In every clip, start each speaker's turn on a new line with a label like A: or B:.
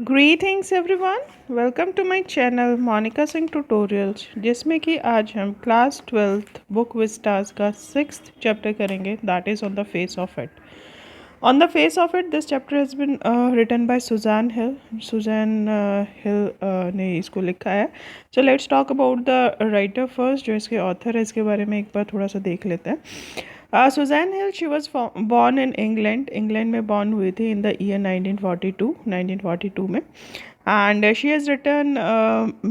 A: Greetings everyone, welcome to my channel Monica Singh Tutorials जिसमें कि आज हम क्लास 12th बुक विस्टास का 6th चैप्टर करेंगे that is on the face of it. On the face of it, this chapter has been written by Suzanne Hill. Suzanne Hill ने इसको लिखा है. So let's talk about the writer first. जो इसके author है इसके बारे में एक बार थोड़ा सा देख लेते हैं. Suzanne Hill, she was born in England. England में born हुई थी in the year 1942 में. And she has written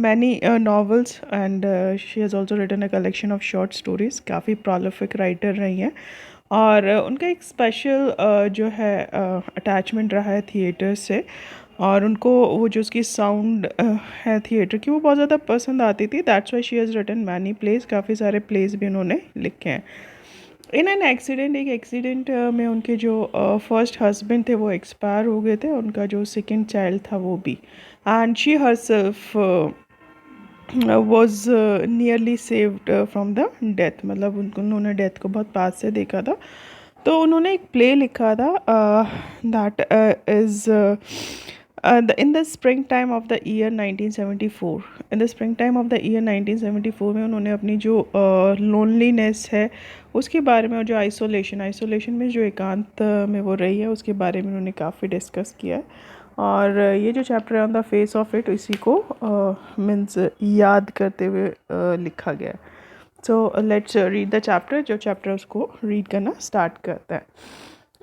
A: many novels and she has also written a collection of short stories. काफ़ी prolific writer रही हैं और उनका एक स्पेशल जो है अटैचमेंट रहा है थिएटर से और उनको वो जो उसकी साउंड है थिएटर की वो बहुत ज़्यादा पसंद आती थी. That's why she has written many place. काफ़ी सारे प्लेस भी उन्होंने लिखे हैं. इन एन एक्सीडेंट एक एक्सीडेंट में उनके जो फर्स्ट हस्बैंड थे वो एक्सपायर हो गए थे. उनका जो सेकंड चाइल्ड था वो भी. And she herself was nearly saved from the death. मतलब उन्होंने डेथ को बहुत पास से देखा था. तो उन्होंने एक प्ले लिखा था that is in the spring time of the year 1974. In the spring time of the year 1974 में उन्होंने अपनी जो लोनलीनेस है उसके बारे में और जो आइसोलेशन में जो एकांत में वो रही है उसके बारे में उन्होंने काफ़ी डिस्कस किया है. और ये जो चैप्टर है on the face of it इसी को मीन्स याद करते हुए लिखा गया है. So let's read the chapter. जो चैप्टर उसको रीड करना स्टार्ट करता है.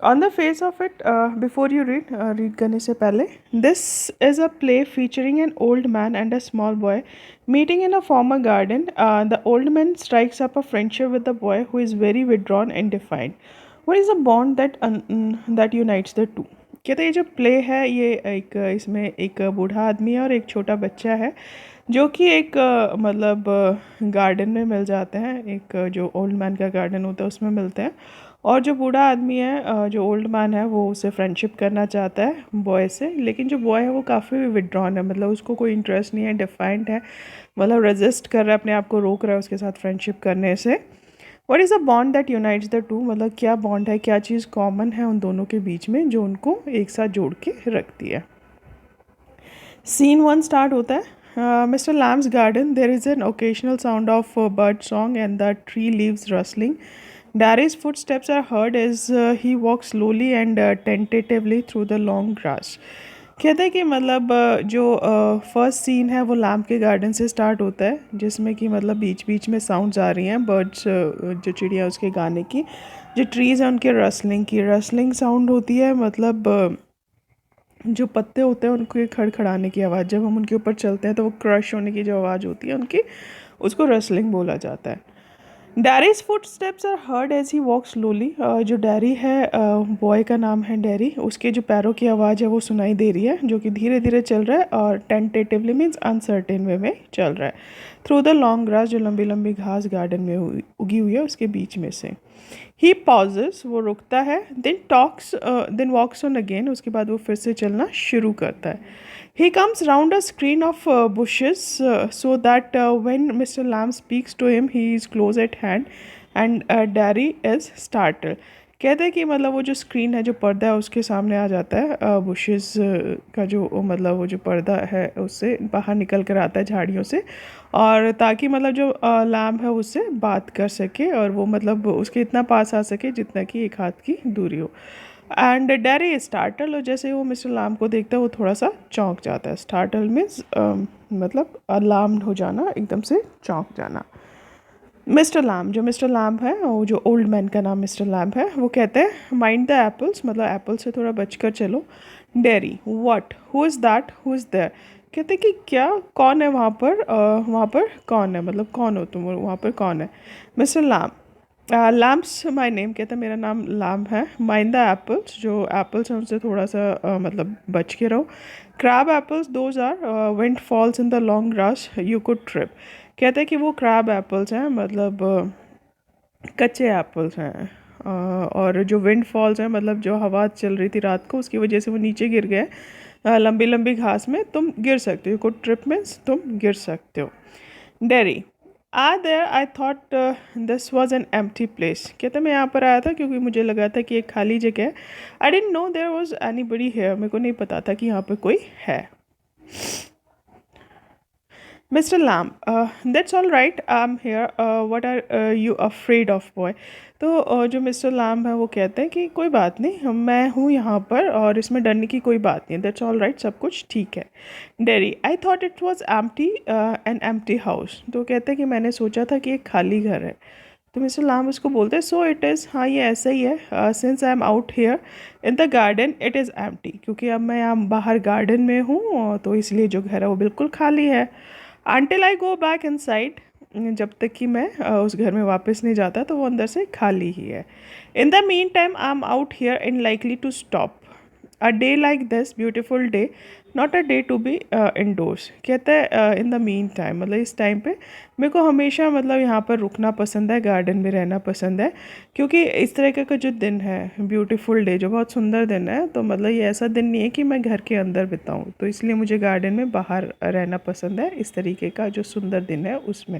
A: On the face of it before you read करने से पहले, this is a play featuring an old man and a small boy meeting in a former garden. The old man strikes up a friendship with the boy who is very withdrawn and defiant. What is the bond that unites the two? कहते ये जो play है ये एक इसमें एक बूढ़ा आदमी है और एक छोटा बच्चा है जो कि एक मतलब गार्डन में मिल जाते हैं. एक जो ओल्ड मैन का गार्डन होता है उसमें मिलते हैं और जो बूढ़ा आदमी है जो ओल्ड मैन है वो उससे फ्रेंडशिप करना चाहता है बॉय से. लेकिन जो बॉय है वो काफ़ी विड्रॉन है. मतलब उसको कोई इंटरेस्ट नहीं है, डिफाइंट है, मतलब रेजिस्ट कर रहा है, अपने आप को रोक रहा है उसके साथ फ्रेंडशिप करने से. What is a bond that unites the two? मतलब क्या बॉन्ड है, क्या चीज़ कॉमन है उन दोनों के बीच में जो उनको एक साथ जोड़ के रखती है. सीन 1 स्टार्ट होता है. Mr. Lamb's garden. There is an occasional sound of bird song and the tree leaves rustling. Darry's footsteps are heard as he walks slowly and tentatively through the long grass. कहते हैं कि मतलब जो first scene है वो lamp के garden से start होता है जिसमें कि मतलब बीच बीच में साउंड्स आ रही हैं बर्ड्स जो चिड़िया उसके गाने की. जो ट्रीज़ हैं उनके रसलिंग साउंड होती है. मतलब जो पत्ते होते हैं उनके खड़खड़ाने की आवाज़. जब हम उनके ऊपर चलते हैं तो वो क्रश होने की जो आवाज़ होती है उनकी उसको रसलिंग बोला जाता है. Derry's foot steps are heard as he walk slowly. जो डैरी है बॉय का नाम है डैरी. उसके जो पैरों की आवाज़ है वो सुनाई दे रही है जो कि धीरे धीरे चल रहा है और टेंटेटिवली मीन्स अनसर्टेन वे में चल रहा है. Through the long grass. जो लंबी लंबी घास गार्डन में उगी हुई है उसके बीच में से. He pauses. वो रुकता है. Then walks on again. उसके बाद वो फिर से चलना शुरू करता है. He comes round a screen of bushes so that when Mr. Lamb speaks to him, he is close at hand and Darry is startled. कहते हैं कि मतलब वो जो स्क्रीन है जो पर्दा है उसके सामने आ जाता है. बुशेस का जो मतलब वो जो पर्दा है उससे बाहर निकल कर आता है झाड़ियों से और ताकि मतलब जो लैम्प है उससे बात कर सके और वो मतलब उसके इतना पास आ सके जितना कि एक हाथ की दूरी हो. And dairy is startle. और जैसे वो मिस्टर लैम को देखता है वो थोड़ा सा चौंक जाता है. स्टार्टल मीन्स मतलब अलार्म्ड हो जाना, एकदम से चौंक जाना. Mister Lamb. जो मिस्टर लैम है वो जो ओल्ड मैन का नाम मिस्टर लैम है वो कहते हैं माइंड द एप्पल्स. मतलब एप्पल से थोड़ा बचकर चलो. Derry. What? Who is that? Who is there? कहते हैं कि क्या, कौन है वहाँ पर कौन है, मतलब कौन हो तुम, वहाँ पर कौन है. Mister Lamb. Lamb's my name. कहता है मेरा नाम लैम्प है. Mind the apples. जो एप्पल्स हैं उनसे थोड़ा सा मतलब बच के रहो. Crab apples. Those are windfalls in the long grass you could trip. कहते हैं कि वो क्रैब एप्पल्स हैं मतलब कच्चे एप्पल्स हैं और जो विंड फॉल्स हैं मतलब जो हवा चल रही थी रात को उसकी वजह से वो नीचे गिर गए लंबी लंबी घास में. तुम गिर सकते हो. यू कुड ट्रिप मीन्स तुम गिर सकते हो. Derry. There I thought this was an empty place. कहते मैं यहाँ पर आया था क्योंकि मुझे लगा था कि एक खाली जगह है. I didn't know there was anybody here. मेरे को नहीं पता था कि यहाँ पर कोई है. Mr. Lamb, that's all right. I'm here. What are you afraid of, boy? तो जो मिस्टर लैम्ब है वो कहते हैं कि कोई बात नहीं, मैं हूँ यहाँ पर और इसमें डरने की कोई बात नहीं, दैट्स ऑल राइट, सब कुछ ठीक है। Derry, I thought it was empty, N empty house. तो कहते हैं कि मैंने सोचा था कि एक खाली घर है। तो मिस्टर लैम्ब उसको बोलते हैं सो इट इज़, हाँ ये ऐसा ही है, since I am out here in the garden it is empty, क्योंकि अब मैं यहाँ बाहर गार्डन में हूँ तो इसलिए जो घर है वो बिल्कुल खाली है। Until I go back inside, जब तक कि मैं उस घर में वापस नहीं जाता तो वो अंदर से खाली ही है। In the meantime I am out here in likely to stop a day like this beautiful day, not a day to be indoors. कहता है इन द मीन टाइम, मतलब इस टाइम पे मेरे को हमेशा मतलब यहाँ पर रुकना पसंद है, गार्डन में रहना पसंद है, क्योंकि इस तरह का जो दिन है ब्यूटीफुल डे, जो बहुत सुंदर दिन है, तो मतलब ये ऐसा दिन नहीं है कि मैं घर के अंदर बिताऊँ, तो इसलिए मुझे गार्डन में बाहर रहना पसंद है, इस तरीके का जो सुंदर दिन है उसमें।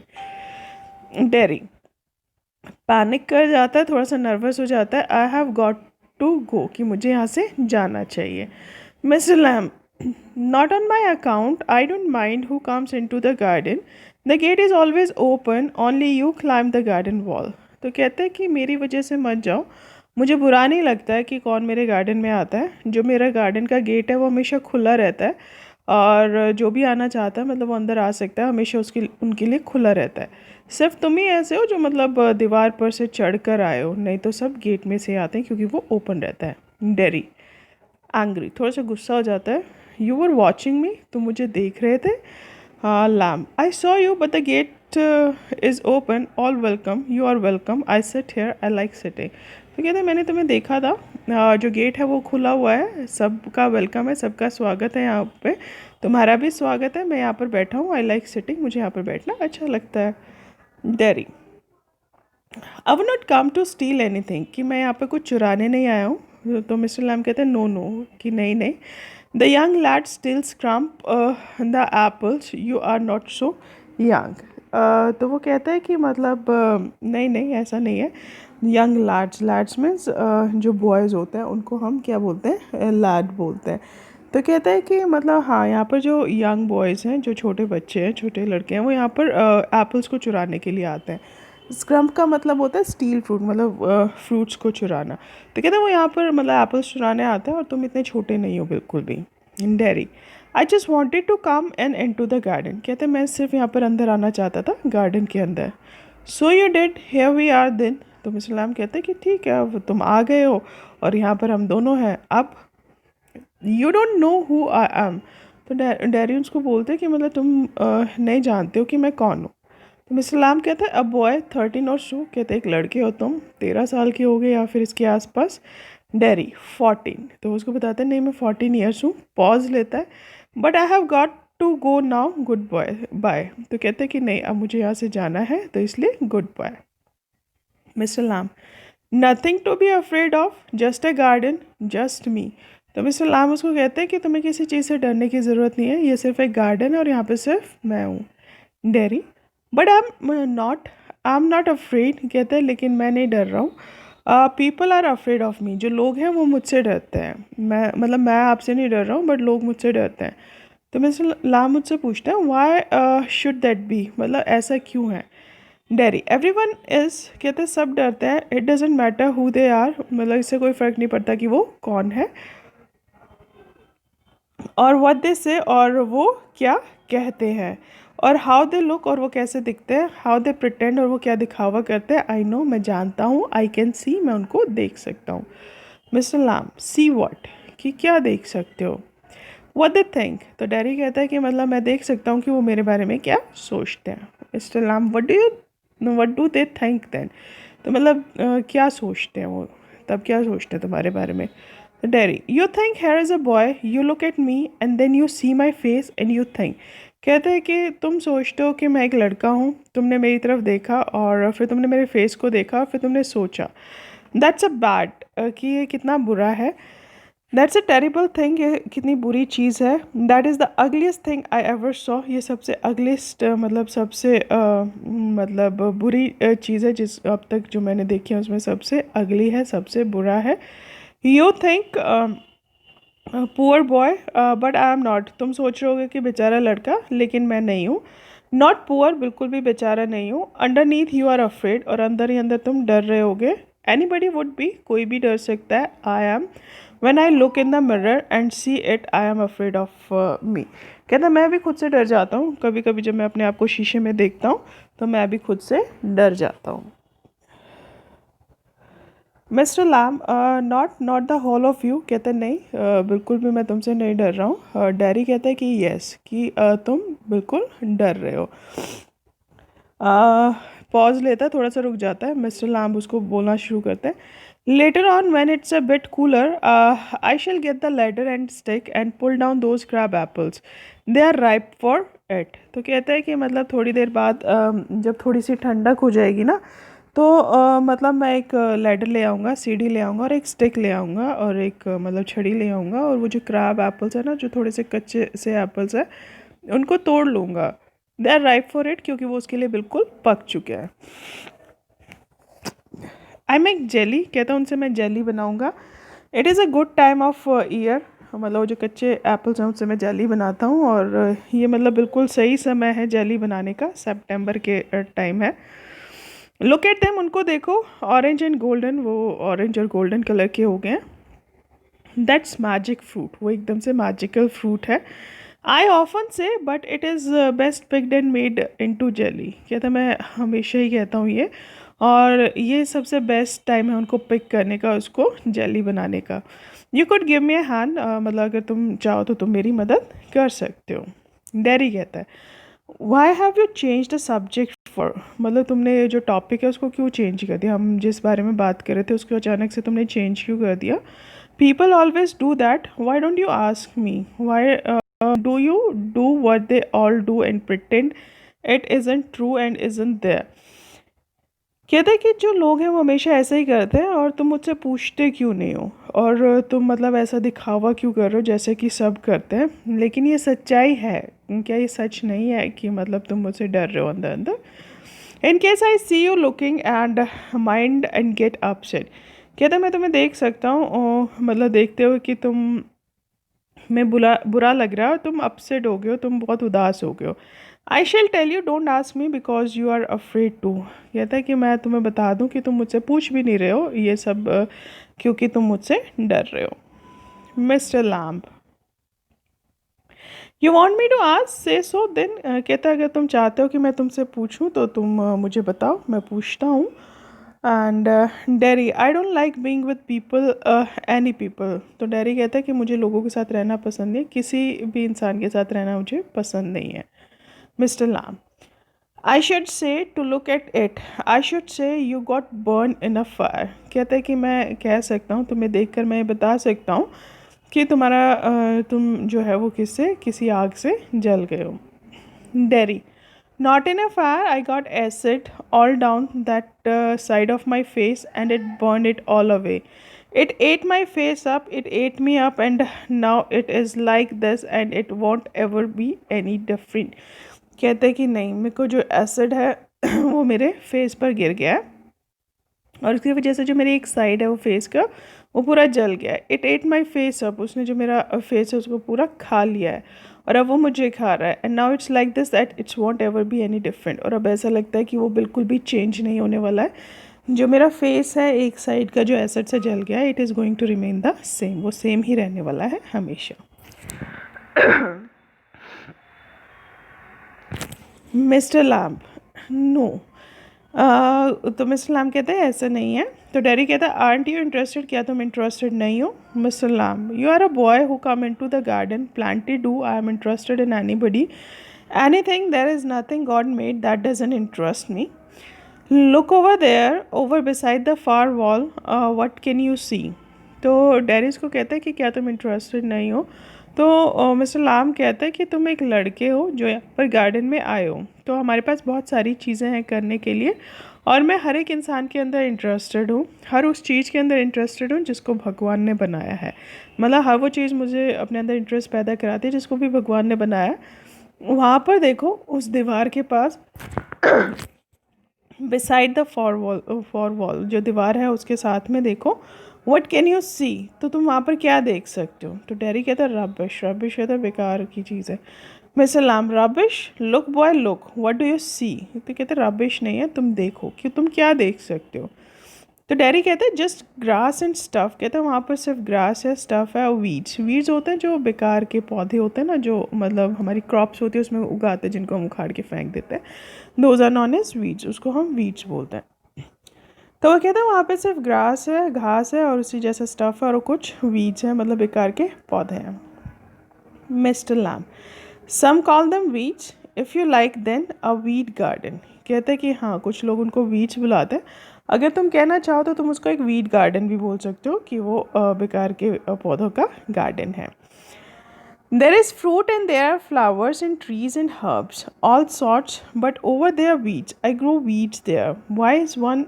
A: डेरी पैनिक कर जाता है, थोड़ा सा नर्वस हो जाता है। I have got to go, कि मुझे यहाँ से जाना चाहिए। Mister Lamb, not on my account, I don't mind who comes in to the garden, the gate is always open, only you climb the garden wall. तो कहते हैं कि मेरी वजह से मत जाओ, मुझे बुरा नहीं लगता है कि कौन मेरे गार्डन में आता है, जो मेरा गार्डन का गेट है वो हमेशा खुला रहता है, और जो भी आना चाहता है मतलब वो अंदर आ सकता है, हमेशा उसके उनके लिए खुला रहता है। सिर्फ तुम ही ऐसे हो जो मतलब दीवार पर से चढ़ कर आए हो, नहीं तो सब गेट में से आते हैं क्योंकि वो ओपन रहता है। डेरी एंग्री, थोड़ा सा गुस्सा हो जाता है। यू वर वॉचिंग मी, तुम मुझे देख रहे थे। हाँ Lamb, I saw you but the gate is open, all welcome, you are welcome, I sit here, I like sitting. तो कहते हैं मैंने तुम्हें देखा था, जो गेट है वो खुला हुआ है, सबका वेलकम है, सबका स्वागत है यहाँ पे, तुम्हारा भी स्वागत है, मैं यहाँ पर बैठा हूँ, आई लाइक सिटिंग, मुझे यहाँ पर बैठना अच्छा लगता है। Derry, I would not come to steal anything, कि मैं यहाँ पे कुछ चुराने नहीं आया हूँ। तो मिस्टर लैम कहते हैं नो नो, कि नहीं नहीं। The young lad still scrump the apples, you are not so young. तो वो कहता है कि मतलब नहीं नहीं ऐसा नहीं है। यंग लैड्स, लैड्स मीन्स जो बॉयज़ होते हैं उनको हम क्या बोलते हैं, लैड बोलते हैं। तो कहता है कि मतलब हाँ, यहाँ पर जो यंग बॉयज़ हैं, जो छोटे बच्चे हैं, छोटे लड़के हैं, वो यहाँ पर एप्पल्स को चुराने के लिए आते हैं। स्क्रम्प का मतलब होता है स्टील फ्रूट, मतलब फ्रूट्स को चुराना। तो कहते हैं वो यहाँ पर मतलब एप्पल्स चुराने आते हैं और तुम इतने छोटे नहीं हो बिल्कुल भी। Derry, I just wanted to come and in to the garden. कहते हैं मैं सिर्फ यहाँ पर अंदर आना चाहता था, गार्डन के अंदर। So you did, here we are then. तो मिस्टर लैम कहते हैं कि ठीक है, अब तुम आ गए हो और यहाँ पर हम दोनों हैं अब। You don't know who I am. तो डैरी उसको बोलते हैं कि मतलब तुम नहीं जानते हो कि मैं कौन हूँ। तो मिस्टर लैम कहते हैं अ बॉय 13 और सो। कहते हैं एक लड़के हो तुम, 13 साल के हो गए या फिर इसके आसपास। डेरी 14। तो उसको बताते हैं नहीं मैं 14 ईयर्स हूँ। पॉज लेता है, but I have got to go now, good boy bye. तो कहते हैं कि नहीं अब मुझे यहाँ से जाना है, तो इसलिए goodbye. Mister Lamb, nothing to be afraid of, just a garden, just me. तो मिस्टर लैम उसको कहते हैं कि तुम्हें किसी चीज़ से डरने की ज़रूरत नहीं है, ये सिर्फ एक गार्डन है और यहाँ पे सिर्फ मैं हूँ। Derry, but I am not afraid. कहते हैं लेकिन मैं नहीं डर रहा हूँ। People are afraid of me, जो लोग हैं वो मुझसे डरते हैं। मैं मतलब मैं आपसे नहीं डर रहा हूँ, बट लोग मुझसे डरते हैं। तो मिस्टर लाम मुझसे पूछते हैं वाई शुड दैट बी, मतलब ऐसा क्यों है। डेरी, एवरी वन इज़, कहते हैं सब डरते हैं, it doesn't matter who they are, मतलब इससे कोई फ़र्क नहीं पड़ता कि वो कौन है, और व्हाट दे से, और वो क्या कहते हैं, और हाउ दे लुक, और वो कैसे दिखते हैं, हाउ दे प्रिटेंड, और वो क्या दिखावा करते हैं, आई नो, मैं जानता हूँ, आई कैन सी, मैं उनको देख सकता हूँ। मिस्टर लैम, सी वॉट, कि क्या देख सकते हो। व्हाट दे थिंक, तो डैरी कहता है कि मतलब मैं देख सकता हूँ कि वो मेरे बारे में क्या सोचते हैं। Mister Lamb, what do they think then, तो मतलब क्या सोचते हैं वो, तब क्या सोचते हैं तुम्हारे बारे में। Derry, you think here is a boy, you look at me and then you see my face and you think. कहते हैं कि तुम सोचते हो कि मैं एक लड़का हूँ, तुमने मेरी तरफ देखा और फिर तुमने मेरे फेस को देखा और फिर तुमने सोचा। दैट्स अ बैड, कि ये कितना बुरा है। दैट्स अ टेरिबल थिंग, ये कितनी बुरी चीज़ है। That is the ugliest thing I ever saw, ये सबसे अगलीस्ट मतलब सबसे मतलब बुरी चीज़ है जिस अब तक जो मैंने देखी है उसमें सबसे अगली है, सबसे बुरा है। You think poor boy but I am not, तुम सोच रहे होगे कि बेचारा लड़का, लेकिन मैं नहीं हूँ। नॉट पुअर, बिल्कुल भी बेचारा नहीं हूँ. अंडरनीथ यू आर अफ्रेड, और अंदर ही अंदर तुम डर रहे होगे. एनीबडी वुड बी, कोई भी डर सकता है. I am when I look in the mirror and see it I am afraid of मी. कहता मैं भी खुद से डर जाता हूँ. कभी कभी जब मैं अपने आप को शीशे में देखता हूँ तो मैं भी खुद से डर जाता हूँ. Mister Lamb, not the whole of you. कहते नहीं, बिल्कुल भी मैं तुमसे नहीं डर रहा हूँ. डैरी कहता है कि यस, कि तुम बिल्कुल डर रहे हो. पॉज लेता है, थोड़ा सा रुक जाता है. मिस्टर लैम्ब उसको बोलना शुरू करते हैं. Later on when it's a bit cooler I shall get the ladder and stick and pull down those crab apples, they are ripe for it. तो कहता है कि मतलब थोड़ी देर बाद जब थोड़ी सी ठंडक हो जाएगी ना, तो मतलब मैं एक लैडर ले आऊँगा, सीढ़ी ले आऊँगा और एक स्टिक ले आऊँगा और एक मतलब छड़ी ले आऊँगा, और वो जो क्रैब एप्पल्स है ना, जो थोड़े से कच्चे से एप्पल्स है, उनको तोड़ लूँगा. They are ripe for it, क्योंकि वो उसके लिए बिल्कुल पक चुके हैं. I make jelly. कहता हूँ उनसे मैं जेली बनाऊँगा. It is a good time of year. मतलब वो जो कच्चे एप्पल्स हैं उससे मैं जेली बनाता हूँ, और ये मतलब बिल्कुल सही समय है जेली बनाने का. सितंबर के टाइम है. लुक एट देम, उनको देखो. ऑरेंज एंड गोल्डन, वो ऑरेंज और गोल्डन कलर के हो गए हैं. दैट्स मैजिक फ्रूट, वो एकदम से मैजिकल फ्रूट है. आई ऑफन से but it is best picked and made into jelly. कहता मैं हमेशा ही कहता हूँ ये, और ये सबसे बेस्ट टाइम है उनको पिक करने का, उसको जेली बनाने का. You could give me a hand, मतलब अगर तुम चाहो तो तुम मेरी मदद कर सकते हो. डैरी कहता है why have you change the subject for. मतलब तुमने ये जो टॉपिक है उसको क्यों चेंज कर दिया. हम जिस बारे में बात कर रहे थे उसको अचानक से तुमने चेंज क्यों कर दिया. People always do that, why don't you ask me why do you do what they all do and pretend it isn't true and isn't there. कहते हैं कि जो लोग हैं वो हमेशा ऐसा ही करते हैं, और तुम मुझसे पूछते क्यों नहीं हो, और तुम मतलब ऐसा दिखावा क्यों कर रहे हो जैसे कि सब करते हैं. लेकिन ये सच्चाई है. क्या ये सच नहीं है कि मतलब तुम मुझसे डर रहे हो अंदर अंदर. In case I see you looking and mind and get upset. कहता है मैं तुम्हें देख सकता हूँ, मतलब देखते हो कि तुम में बुरा लग रहा है और तुम अपसेट हो गए हो, तुम बहुत उदास हो गए हो. I shall tell you don't ask me because you are afraid to. कहता है कि मैं तुम्हें बता दूं कि तुम मुझसे पूछ भी नहीं रहे हो ये सब, क्योंकि तुम मुझसे डर रहे हो. Mister Lamb, you want me to ask, say so then. कहता है अगर तुम चाहते हो कि मैं तुमसे पूछूं तो तुम मुझे बताओ, मैं पूछता हूँ. And dairy, I don't like being with people, any people. तो डेरी कहता है कि मुझे लोगों के साथ रहना पसंद नहीं, किसी भी इंसान के साथ रहना मुझे पसंद नहीं है. Mister Lamb, I should say to look at it, I should say you got burn in a fire. कहता है कि मैं कह सकता हूँ, तुम्हें देख कर मैं बता सकता हूँ कि तुम जो है वो किसी आग से जल गए हो. Dairy, not in a fire, I got acid all down that side of my face and it burned it all away. It ate my face up, it ate me up, and now it is like this and it won't ever be any different. कहते हैं कि नहीं, मेरे को जो acid है वो मेरे फेस पर गिर गया है, और उसकी वजह से जो मेरी एक साइड है वो फेस का वो पूरा जल गया है. It at my face up, उसने जो मेरा फेस है उसको पूरा खा लिया है, और अब वो मुझे खा रहा है. And now it's like this that it's want ever be any different. और अब ऐसा लगता है कि वो बिल्कुल भी चेंज नहीं होने वाला है. जो मेरा फेस है एक साइड का जो एसिड से जल गया है, it is going to remain the same. वो सेम ही रहने वाला है हमेशा. Mister Lamb, no. तो मिस्टर लैम कहते हैं ऐसा नहीं है. तो डैरी कहता है आरंट यू इंटरेस्टेड, क्या तुम इंटरेस्टेड नहीं हो. Mister Lamb, you are a boy who come in to the garden planted do, I am interested in anybody anything, there is nothing God made that doesn't interest me. Look over there over beside the far wall, what can you see. तो डैरिस को कहता है कि क्या तुम interested नहीं हो. तो मिस्टर लाम कहता है कि तुम एक लड़के हो जो यहाँ पर गार्डन में आए हो, तो हमारे पास बहुत सारी चीज़ें हैं करने के लिए, और मैं हर एक इंसान के अंदर इंटरेस्टेड हूँ, हर उस चीज़ के अंदर इंटरेस्टेड हूँ जिसको भगवान ने बनाया है. मतलब हर वो चीज़ मुझे अपने अंदर इंटरेस्ट पैदा कराती है जिसको भी भगवान ने बनाया. वहाँ पर देखो उस दीवार के पास बिसाइड द फॉर वॉल जो दीवार है उसके साथ में देखो, व्हाट कैन यू सी, तो तुम वहाँ पर क्या देख सकते हो? तो डैडी कहता है रबिश, रबिश कहता है बेकार की चीज़ है। Mister Lamb, rubbish, look boy look, what do you see? तो कहते हैं रबिश नहीं है, तुम देखो कि तुम क्या देख सकते हो। तो डैडी कहते हैं जस्ट ग्रास एंड स्टफ, कहते हैं वहाँ पर सिर्फ ग्रास है, स्टफ है और वीड्स, वीड्स होते हैं जो बेकार के पौधे होते हैं ना, जो मतलब हमारी क्रॉप्स होती है उसमें उगाते हैं, जिनको हम उखाड़ के फेंक देते हैं, those are known as weeds, उसको हम वीड्स बोलते हैं। तो वो कहता है वहाँ पे सिर्फ ग्रास है, घास है और उसी जैसा स्टफ है और कुछ वीड्स हैं, मतलब बेकार के पौधे हैं। Mister Lamb, some call them weeds, if you like then a weed garden, कहते हैं कि हाँ कुछ लोग उनको वीड्स बुलाते हैं, अगर तुम कहना चाहो तो तुम उसको एक वीड गार्डन भी बोल सकते हो कि वो बेकार के पौधों का गार्डन है। There is fruit and there are flowers and trees and herbs, all sorts, but over there weeds. I grow weeds there. Why is one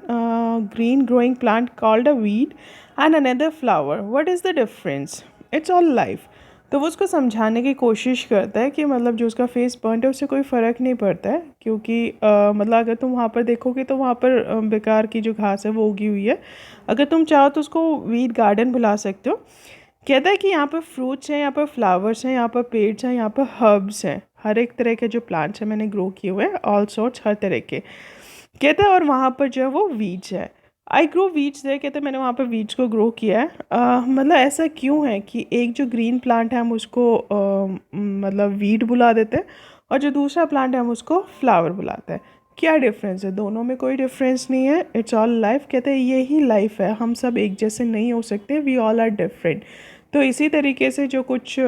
A: green growing plant called a weed and another flower? What is the difference? It's all life. तो वो उसको समझाने की कोशिश करता है कि मतलब जो उसका फेस पॉइंट है उससे कोई फ़र्क नहीं पड़ता है, क्योंकि मतलब अगर तुम वहाँ पर देखोगे तो वहाँ पर बेकार की जो घास है वो उगी हुई है, अगर तुम चाहो तो उसको वीड गार्डन बुला सकते हो। कहता है कि यहाँ पर फ्रूट्स हैं, यहाँ पर फ्लावर्स हैं, यहाँ पर पेड्स हैं, यहाँ पर हर्ब्स हैं, हर एक तरह के जो प्लांट्स हैं मैंने ग्रो किए हुए हैं, ऑल सॉर्ट्स, हर तरह के। कहता है और वहाँ पर जो है वो वीड्स है। आई ग्रो वीड्स है, कहते हैं मैंने वहाँ पर वीड्स को ग्रो किया है। मतलब ऐसा क्यों है कि एक जो ग्रीन प्लांट है हम उसको मतलब वीड बुला देते हैं और जो दूसरा प्लांट है हम उसको फ्लावर बुलाते हैं, क्या डिफरेंस है? दोनों में कोई डिफरेंस नहीं है, इट्स ऑल लाइफ। कहते हैं यही लाइफ है, हम सब एक जैसे नहीं हो सकते, वी ऑल आर डिफरेंट। तो इसी तरीके से जो कुछ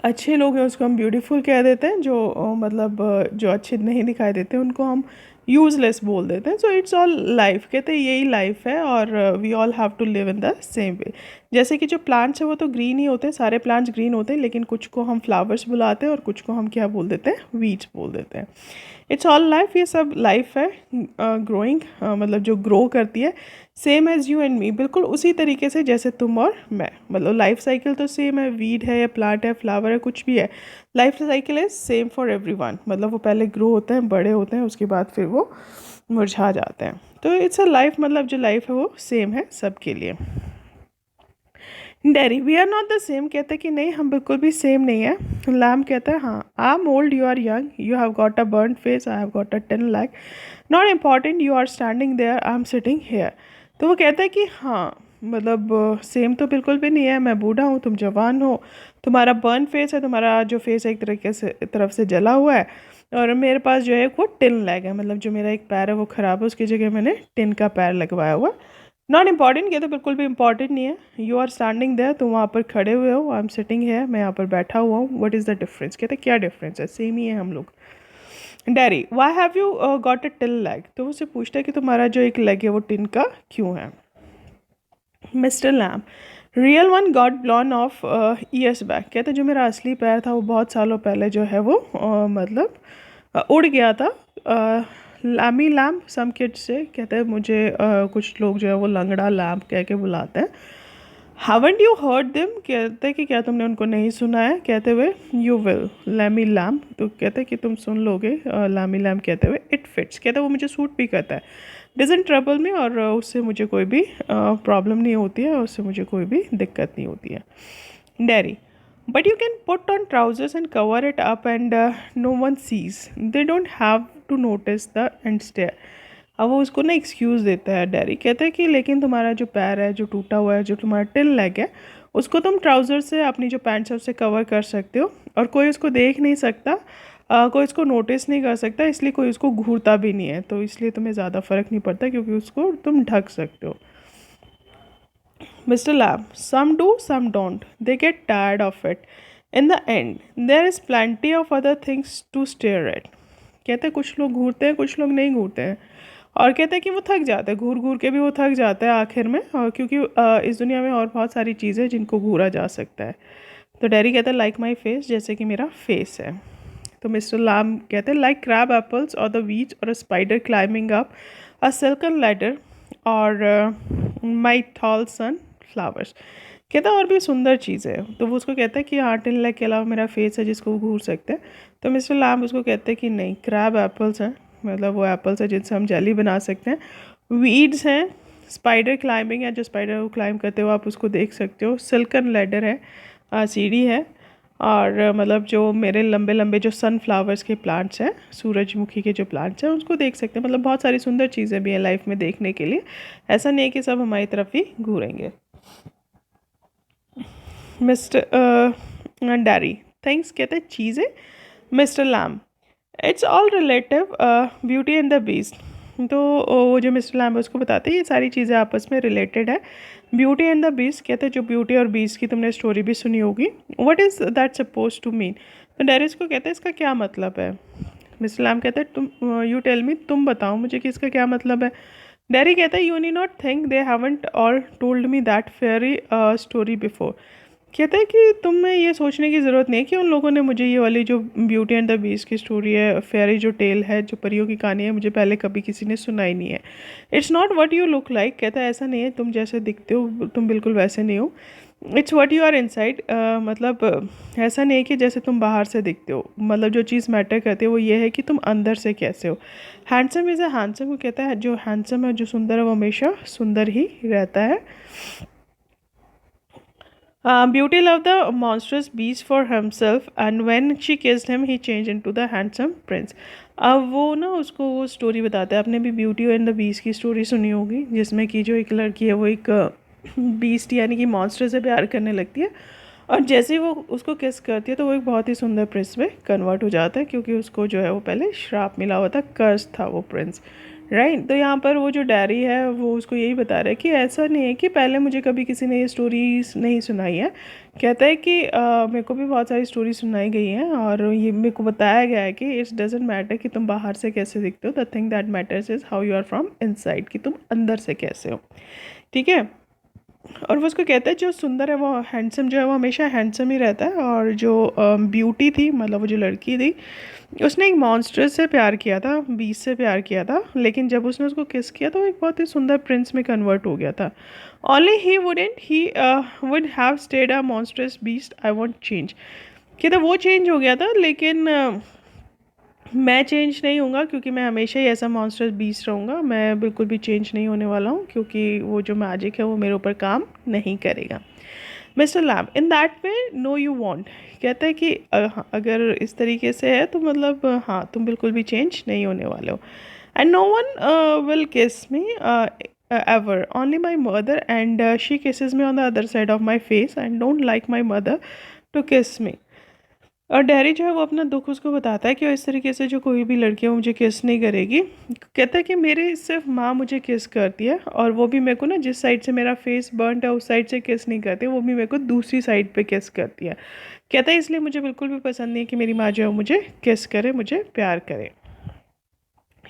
A: अच्छे लोग हैं उसको हम ब्यूटीफुल कह देते हैं, जो मतलब जो अच्छे नहीं दिखाई देते उनको हम यूज़लेस बोल देते हैं। सो इट्स ऑल लाइफ, कहते हैं यही लाइफ है और we all have to live in the same way. जैसे कि जो प्लांट्स हैं वो तो ग्रीन ही होते हैं, सारे प्लांट्स ग्रीन होते हैं, लेकिन कुछ को हम फ्लावर्स बुलाते हैं और कुछ को हम क्या बोल देते हैं, वीड्स बोल देते हैं। इट्स ऑल लाइफ, ये सब लाइफ है ग्रोइंग, मतलब जो ग्रो करती है same as you and me, बिल्कुल उसी तरीके से जैसे तुम और मैं, मतलब लाइफ साइकिल तो सेम है, वीड है या प्लांट है, फ्लावर है, कुछ भी है, life cycle is same for everyone. मतलब वो पहले ग्रो होते हैं, बड़े होते हैं, उसके बाद फिर वो मुरझा जाते हैं। तो इट्स अ लाइफ, मतलब जो लाइफ है वो सेम है सबके लिए। Derry, we are not the same, कहते हैं कि नहीं हम बिल्कुल भी सेम नहीं है। लैम कहता है हाँ, I am old, you are young, you have got a burn face, I have got a 10 leg, not important, you are standing there, I am sitting here. तो वो कहता है कि हाँ मतलब सेम तो बिल्कुल भी नहीं है, मैं बूढ़ा हूँ, तुम जवान हो, तुम्हारा बर्न फेस है, तुम्हारा जो फेस है एक तरीके से तरफ से जला हुआ है, और मेरे पास जो है वो टिन लैग है, मतलब जो मेरा एक पैर है वो ख़राब है, उसकी जगह मैंने टिन का पैर लगवाया हुआ। नॉट इम्पॉर्टेंट, कहते बिल्कुल भी इंपॉर्टेंट नहीं है, यू आर स्टैंडिंग देयर, तुम वहाँ पर खड़े हुए हो, आई एम सिटिंग है, मैं यहाँ पर बैठा हुआ हूँ, व्हाट इज़ द डिफरेंस? कहते क्या डिफरेंस है, सेम ही है हम लोग। Dairy, why have you got a till leg, तो उससे पूछता है कि तुम्हारा जो एक लेग है वो टिन का क्यों है। Mister Lamb, real one got blown off years back, कहते जो मेरा असली पैर था वो बहुत सालों पहले जो है वो मतलब उड़ गया था। लैमी लैम्प सम किड्स से, कहते हैं मुझे कुछ लोग जो है वो लंगड़ा लैम्प कह के बुलाते हैं। हावेंट यू हर्ड देम, कहते कि क्या तुमने उनको नहीं सुना है, कहते हुए यू विल लैमी लैम्प, तो कहते कि तुम सुन लोगे लैमी लैम्प कहते हुए। इट फिट्स, कहते वो मुझे सूट भी करता है, डजंट ट्रबल मी, और उससे मुझे कोई भी प्रॉब्लम नहीं होती है, उससे मुझे कोई भी दिक्कत नहीं होती है। Derry, but you can put on trousers and cover it up and no one sees, they don't have to notice the and stare. अब वो उसको ना एक्सक्यूज़ देता है डैरी, कहता है कि लेकिन तुम्हारा जो पैर है जो टूटा हुआ है, जो तुम्हारा टिल लेग है, उसको तुम ट्राउज़र से, अपनी जो पैंट्स है उससे कवर कर सकते हो और कोई उसको देख नहीं सकता, कोई इसको नोटिस नहीं कर सकता, इसलिए कोई उसको घूरता भी नहीं है, तो इसलिए तुम्हें ज़्यादा फ़र्क नहीं पड़ता क्योंकि उसको तुम ढक सकते हो। Mister Lamb, some do some don't, they get tired of it, in the end there is plenty of other things to stare at, कहते हैं कुछ लोग घूरते हैं, कुछ लोग नहीं घूरते हैं, और कहते हैं कि वो थक जाते हैं, घूर घूर के भी वो थक जाता है आखिर में, और क्योंकि इस दुनिया में और बहुत सारी चीज़ें जिनको घूरा जा सकता है। तो डैरी कहता है लाइक माई फेस, जैसे कि मेरा फेस है। तो मिस्टर लाम कहते हैं लाइक क्रैब एप्पल्स और द वीच और a spider climbing up a silken ladder और माई टॉल सन फ्लावर्स, कहता है और भी सुंदर चीज़ है। तो वो उसको कहता है कि हाँ टिन लेग के अलावा मेरा फेस है जिसको वो घूर सकते हैं। तो मिस्टर लाम उसको कहते हैं कि नहीं, क्रैब एप्पल्स हैं, मतलब वो एप्पल्स है जिनसे हम जेली बना सकते हैं, वीड्स हैं, स्पाइडर क्लाइंबिंग है, जो स्पाइडर को क्लाइंब करते हो आप उसको देख सकते हो। सिल्कन लैडर है, सीढ़ी है। और मतलब जो मेरे लंबे लंबे जो सनफ्लावर्स के प्लांट्स हैं, सूरजमुखी के जो प्लांट्स हैं, उसको देख सकते हैं। मतलब बहुत सारी सुंदर चीज़ें भी हैं लाइफ में देखने के लिए। ऐसा नहीं है कि सब हमारी तरफ ही घूरेंगे। मिस्टर डैरी थैंक्स कहते हैं चीज़ें। Mister Lamb it's all relative, beauty and the beast. तो वो जो मिस्टर लैम है उसको बताते हैं ये सारी चीज़ें आपस में रिलेटेड है। ब्यूटी एंड द बीस्ट कहते हैं जो ब्यूटी और बीस्ट की तुमने स्टोरी भी सुनी होगी। What is that suppose to mean. तो डैरिस को कहते हैं इसका क्या मतलब है। मिस्टर लैम कहते हैं तुम यू टेल मी, तुम बताओ मुझे कि इसका क्या मतलब है। डैरी कहता है you knee not think they haven't all told me that fairy story before. कहता है कि तुम्हें ये सोचने की ज़रूरत नहीं है कि उन लोगों ने मुझे ये वाली जो ब्यूटी एंड द बीस्ट की स्टोरी है, फेयरी जो टेल है, जो परियों की कहानी है, मुझे पहले कभी किसी ने सुनाई नहीं है। It's not what you look like. कहता है ऐसा नहीं है तुम जैसे दिखते हो तुम बिल्कुल वैसे नहीं हो। It's what you are inside. मतलब ऐसा नहीं है कि जैसे तुम बाहर से दिखते हो। मतलब जो चीज़ मैटर करती है वो ये है कि तुम अंदर से कैसे हो। Handsome is a handsome. वो कहता है जो हैंडसम है, जो सुंदर है, वो हमेशा सुंदर ही रहता है। Beauty loved the monstrous beast for himself and when she kissed him he changed into the handsome prince. अब वो ना उसको वो स्टोरी बताता है। आपने भी ब्यूटी एंड द बीस्ट की स्टोरी सुनी होगी, जिसमें कि जो एक लड़की है वो एक बीस्ट यानी कि मॉन्स्टर से प्यार करने लगती है, और जैसे ही वो उसको किस करती है तो वो एक बहुत ही सुंदर प्रिंस में कन्वर्ट हो जाता है, क्योंकि उसको जो है वो पहले श्राप मिला हुआ था, कर्स था वो प्रिंस। राइट। तो यहाँ पर वो जो डायरी है वो उसको यही बता रहा है कि ऐसा नहीं है कि पहले मुझे कभी किसी ने ये स्टोरीज नहीं सुनाई है। कहता है कि मेरे को भी बहुत सारी स्टोरी सुनाई गई हैं और ये मेरे को बताया गया है कि इट्स डजेंट मैटर कि तुम बाहर से कैसे दिखते हो, the thing that matters is how you are from inside, कि तुम अंदर से कैसे हो। ठीक है। और वो उसको कहता है जो सुंदर है वो हैंडसम जो है वो हमेशा हैंडसम ही रहता है, और जो ब्यूटी थी, मतलब वो जो लड़की थी, उसने एक मॉन्स्टर से प्यार किया था, बीस्ट से प्यार किया था, लेकिन जब उसने उसको किस किया तो वो एक बहुत ही सुंदर प्रिंस में कन्वर्ट हो गया था। Only he wouldn't he would have stayed a monstrous beast, I want change. कहता वो चेंज हो गया था, लेकिन मैं चेंज नहीं होऊंगा, क्योंकि मैं हमेशा ही ऐसा मॉन्स्टर बीस्ट रहूँगा। मैं बिल्कुल भी चेंज नहीं होने वाला हूँ, क्योंकि वो जो मैजिक है वो मेरे ऊपर काम नहीं करेगा। Mister Lamb in that way no you won't. कहता है कि हाँ, अगर इस तरीके से है तो मतलब हाँ तुम बिल्कुल भी चेंज नहीं होने वाले हो। And no one will kiss me ever, only my mother, and she kisses me on the other side of my face and don't like my mother to kiss me. और डैरी जो है वो अपना दुख उसको बताता है कि इस तरीके से जो कोई भी लड़की है मुझे किस नहीं करेगी। कहता है कि मेरे सिर्फ माँ मुझे किस करती है, और वो भी मेरे को ना जिस साइड से मेरा फेस बर्नट है उस साइड से किस नहीं करती, वो भी मेरे को दूसरी साइड पे किस करती है। कहता है इसलिए मुझे बिल्कुल भी पसंद नहीं है कि मेरी माँ जो है मुझे किस करे, मुझे प्यार करे।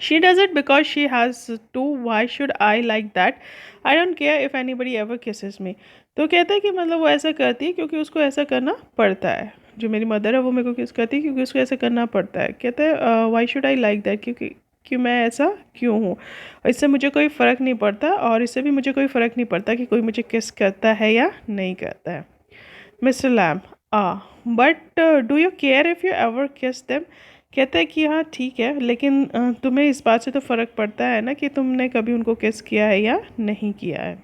A: She does it because she has to. Why should I like that? I don't care if anybody ever kisses me. तो कहता है कि मतलब वो ऐसा करती है क्योंकि उसको ऐसा करना पड़ता है। जो मेरी मदर है वो मेरे को किस करती है क्योंकि उसको ऐसा करना पड़ता है। कहता है why should I like that, क्योंकि कि मैं ऐसा क्यों हूँ, इससे मुझे कोई फ़र्क नहीं पड़ता, और इससे भी मुझे कोई फ़र्क नहीं पड़ता कि कोई मुझे किस करता है या नहीं करता है। Mister Lamb but do you care if you ever kiss them. कहता है कि हाँ ठीक है, लेकिन तुम्हें इस बात से तो फ़र्क पड़ता है ना कि तुमने कभी उनको किस किया है या नहीं किया है।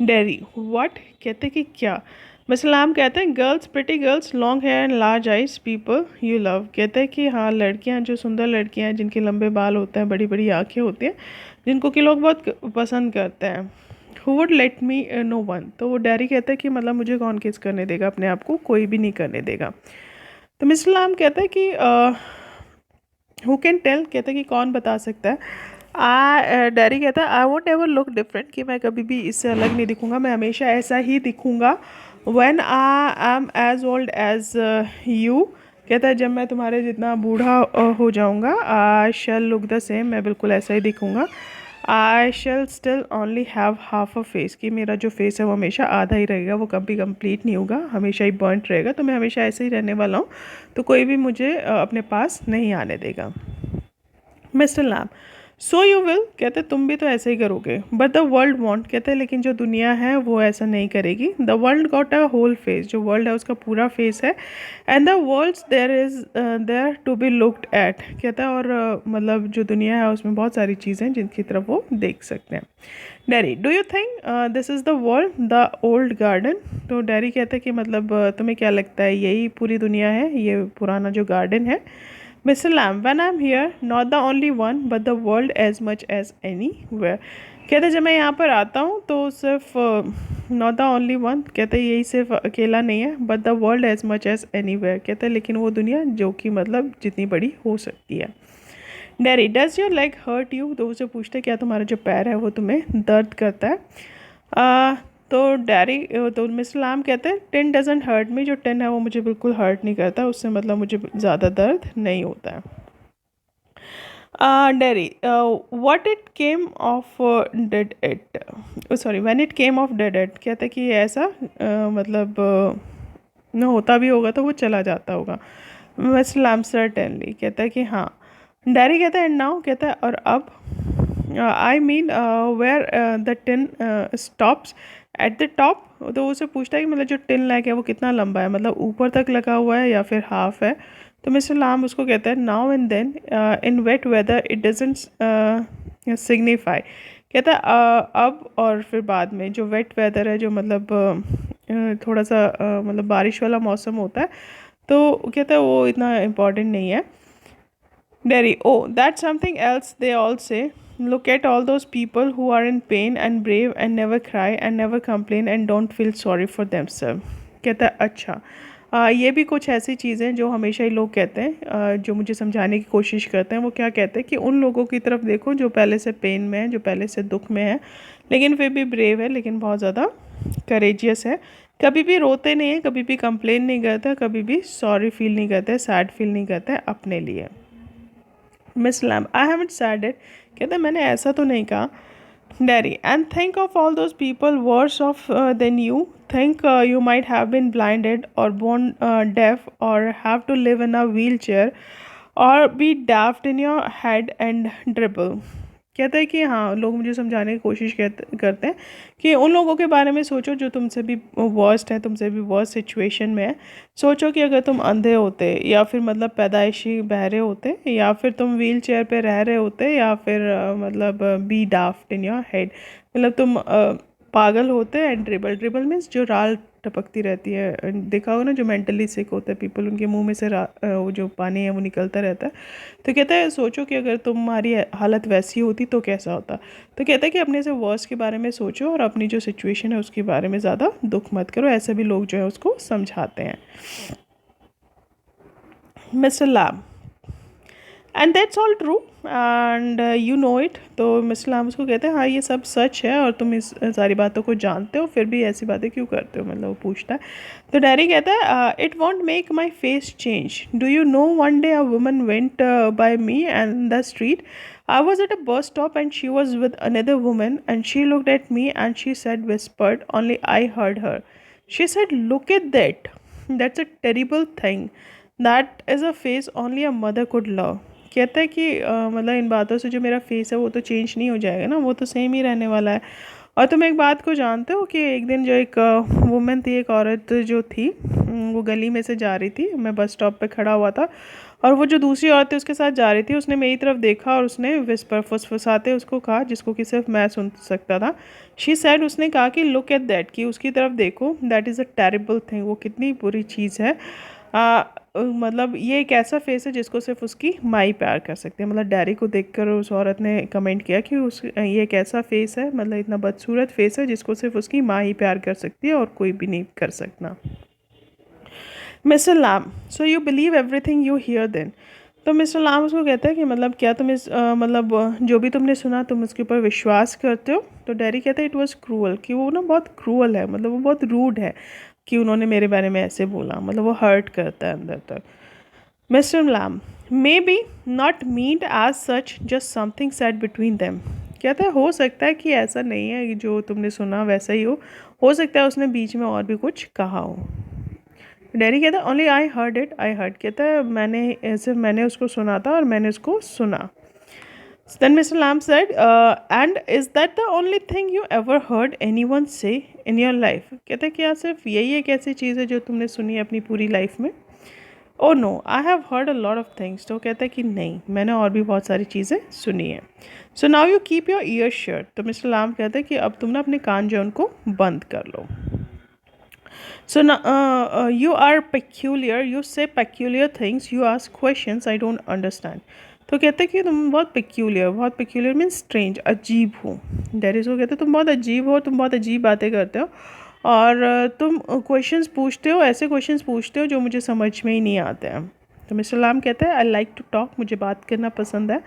A: Derry what. कहते कि क्या। मिस्टर लैम कहते हैं girls, pretty girls, long hair and large eyes, people you love. कहते हैं कि हाँ लड़कियाँ, जो सुंदर लड़कियाँ हैं जिनके लंबे बाल होते हैं, बड़ी बड़ी आँखें होती हैं, जिनको कि लोग बहुत पसंद करते हैं। Who would let me know one. तो वो डैरी कहता है कि मतलब मुझे कौन किस करने देगा, अपने आप को कोई भी नहीं करने देगा। तो मिस्टर लैम कहता है कि हु कैन टेल। कहता है कि कौन बता सकता है। डैरी कहता है I won't ever look different, कि मैं कभी भी इससे अलग नहीं दिखूंगा, मैं हमेशा ऐसा ही दिखूंगा। When I am as old as you. कहता है जब मैं तुम्हारे जितना बूढ़ा हो जाऊंगा, I shall look the same, मैं बिल्कुल ऐसा ही दिखूंगा। I shall still only have half a face, कि मेरा जो फेस है वो हमेशा आधा ही रहेगा, वो कभी कंप्लीट नहीं होगा, हमेशा ही बर्नट रहेगा। तो मैं हमेशा ऐसे ही रहने वाला हूँ, तो कोई भी मुझे अपने पास नहीं आने देगा। Mister Lamb so you will, कहते तुम भी तो ऐसे ही करोगे, बट द वर्ल्ड वॉन्ट, कहते लेकिन जो दुनिया है वो ऐसा नहीं करेगी। The world got a whole face, जो वर्ल्ड है उसका पूरा फेस है। And the world's there is there to be looked at, कहता है और मतलब जो दुनिया है उसमें बहुत सारी चीज़ें हैं जिनकी तरफ वो देख सकते हैं। Dairy, do you think this is the world the old garden? तो डैरी कहता है कि मतलब तुम्हें क्या लगता है यही पूरी दुनिया है, ये पुराना जो गार्डन है? Mr. Lamb, when I'm here, not the only one, but the world as much as anywhere. कहते जब मैं यहाँ पर आता हूँ तो सिर्फ नॉट द ओनली वन, कहते यही सिर्फ अकेला नहीं है, but the world as much as anywhere, कहते लेकिन वो दुनिया जो कि मतलब जितनी बड़ी हो सकती है। Derry, does your leg hurt you? तो उसे पूछते क्या तुम्हारा जो पैर है वो तुम्हें दर्द करता है? तो डैरी, तो मिस्टर लाम कहते हैं टिन डजेंट हर्ट मी, जो टिन है वो मुझे बिल्कुल हर्ट नहीं करता, उससे मतलब मुझे ज़्यादा दर्द नहीं होता है। Dairy, what it came of did it, sorry when it came of did it, कहता है कि ऐसा मतलब न होता भी होगा तो वो चला जाता होगा। मिस्टर लाम सर्टेनली, कहता है कि हाँ। डैरी कहता है एंड नाउ, कहता है और अब? I mean where the tin stops at the top, तो उसे पूछता है कि मतलब जो टिन लैग है वो कितना लंबा है, मतलब ऊपर तक लगा हुआ है या फिर हाफ है? तो मिस्टर लाम उसको कहता है now and then in wet weather it doesn't signify, कहता है अब और फिर बाद में, जो वेट वेदर है जो मतलब थोड़ा सा मतलब बारिश वाला मौसम होता है, तो कहता है वो इतना इम्पोर्टेंट नहीं है। Derry, oh, that's something else they all say. Look at all those people who are in pain and brave and never cry and never complain and don't feel sorry for themselves. कहता है अच्छा, ये भी कुछ ऐसी चीज़ें जो हमेशा ही लोग कहते हैं, जो मुझे समझाने की कोशिश करते हैं। वो क्या कहते हैं कि उन लोगों की तरफ देखो जो पहले से पेन में है, जो पहले से दुख में है, लेकिन फिर भी ब्रेव है, लेकिन बहुत ज़्यादा करेजियस है, कभी भी रोते नहीं है, कभी भी कंप्लेन नहीं करते, कभी भी सॉरी फील नहीं करते, सैड फील नहीं करते अपने लिए। Miss Lamb, I haven't said it, कहते मैंने ऐसा तो नहीं कहा। Derry, and think of all those people worse of than you, think you might have been blinded or born deaf or have to live in a wheelchair or be daft in your head and dribble. कहता है कि हाँ, लोग मुझे समझाने की कोशिश करते हैं कि उन लोगों के बारे में सोचो जो तुमसे भी वर्स्ट है, तुमसे भी वर्स्ट सिचुएशन में है। सोचो कि अगर तुम अंधे होते या फिर मतलब पैदाइशी बहरे होते या फिर तुम व्हील चेयर पे रह रहे होते या फिर मतलब be daft in your head, मतलब तुम पागल होते। एंड ड्रिबल, ड्रिबल मीन्स जो राल टपकती रहती है, देखा होगा ना जो मेंटली सिक होते हैं पीपल, उनके मुंह में से वो जो पानी है वो निकलता रहता है। तो कहता है सोचो कि अगर तुम्हारी हालत वैसी होती तो कैसा होता। तो कहता है कि अपने से वर्स के बारे में सोचो और अपनी जो सिचुएशन है उसके बारे में ज़्यादा दुख मत करो। ऐसे भी लोग जो है उसको समझाते हैं। Mister Lamb, and that's all true and you know it. तो मिस्टर लाम उसको कहते हैं हाँ ये सब सच है और तुम इस सारी बातों को जानते हो, फिर भी ऐसी बातें क्यों करते हो, मतलब वो पूछता है। तो डैरी कहता है it won't make my face change. Do you know one day a woman went by me and the street, I was at a bus stop and she was with another woman and she looked at me and she said, whispered, only I heard her. She said, look at that. That's a terrible thing. That is a face only a mother could love. कहता है कि मतलब इन बातों से जो मेरा face है वो तो चेंज नहीं हो जाएगा ना, वो तो सेम ही रहने वाला है। और तुम एक बात को जानते हो कि एक दिन जो एक वुमेन थी, एक औरत जो थी, वो गली में से जा रही थी, मैं बस स्टॉप पे खड़ा हुआ था और वो जो दूसरी औरत थी उसके साथ जा रही थी, उसने मेरी तरफ देखा और उसने विस्पर फुसफुसाते उसको कहा, जिसको कि सिर्फ मैं सुन सकता था। शी सैड, उसने कहा कि लुक एट दैट, कि उसकी तरफ देखो, that is a terrible thing, वो कितनी बुरी चीज़ है। मतलब ये एक ऐसा फेस है जिसको सिर्फ उसकी माँ ही प्यार कर सकती है। मतलब डैरी को देखकर उस औरत ने कमेंट किया कि उस ये एक ऐसा फेस है, मतलब इतना बदसूरत फेस है जिसको सिर्फ उसकी माँ ही प्यार कर सकती है और कोई भी नहीं कर सकता। Mister Lamb, so you believe everything you hear then. तो मिस्टर लाम उसको कहता है कि मतलब क्या तुम इस मतलब जो भी तुमने सुना तुम उसके ऊपर विश्वास करते हो? तो डैरी कहता है इट वॉज क्रूअल, कि वो ना बहुत क्रूअल है, मतलब वो बहुत रूड है कि उन्होंने मेरे बारे में ऐसे बोला, मतलब वो हर्ट करता है अंदर तक। Mister Lamb, maybe not meant as such, just something said between them. कहता है हो सकता है कि ऐसा नहीं है कि जो तुमने सुना वैसा ही हो सकता है उसने बीच में और भी कुछ कहा हो। डैरी कहता है only I heard it, I heard, कहता है मैंने उसको सुना था और मैंने उसको सुना। So then Mr. Lamb said, and is that the only thing you ever heard anyone say in your life? कहते क्या सिर्फ यही एक ऐसी चीज़ है जो तुमने सुनी है अपनी पूरी लाइफ में? Oh no, I have heard a lot of things. तो कहता है कि नहीं, मैंने और भी बहुत सारी चीज़ें सुनी हैं। So now you keep your year shut. तो मिस्टर लाम कहते हैं कि अब तुम ना अपने कान जो उनको बंद कर लो। So you are peculiar, you say peculiar things, you ask questions I don't understand. तो कहते हैं कि तुम बहुत पेक्यूलियर मीन्स स्ट्रेंज, अजीब हो। दैट इज़ वो कहते हैं तुम बहुत अजीब हो, तुम बहुत अजीब बातें करते हो और तुम क्वेश्चंस पूछते हो, ऐसे क्वेश्चंस पूछते हो जो मुझे समझ में ही नहीं आते हैं। तो मिस्टर लाम कहते हैं आई लाइक टू टॉक, मुझे बात करना पसंद है।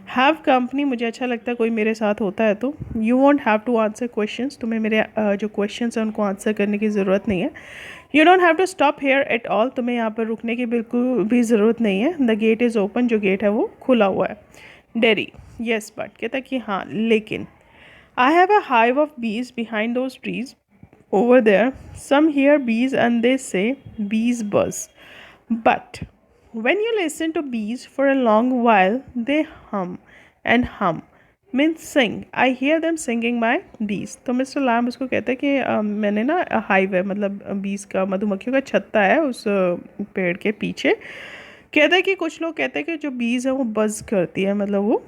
A: हैव कंपनी, मुझे अच्छा लगता है कोई मेरे साथ होता है। तो you won't have to answer questions, तुम्हें मेरे जो क्वेश्चंस हैं उनको आंसर करने की ज़रूरत नहीं है। You don't have to stop here at all, तुम्हें यहाँ पर रुकने की बिल्कुल भी ज़रूरत नहीं है। द गेट इज़ ओपन, जो गेट है वो खुला हुआ है। डेरी, येस बट, कहता है कि हाँ लेकिन। I have a hive of bees behind those trees over there. Some hear bees and they say bees buzz. But when you listen to bees for a long while, they hum and hum means sing. I hear them singing my bees. तो mister Lamb उसको कहते हैं कि मैंने ना hive है, मतलब बीज का, मधुमक्खियों का छत्ता है उस पेड़ के पीछे। कहते हैं कि कुछ लोग कहते हैं कि जो बीज है वो बज़ करती है, मतलब वो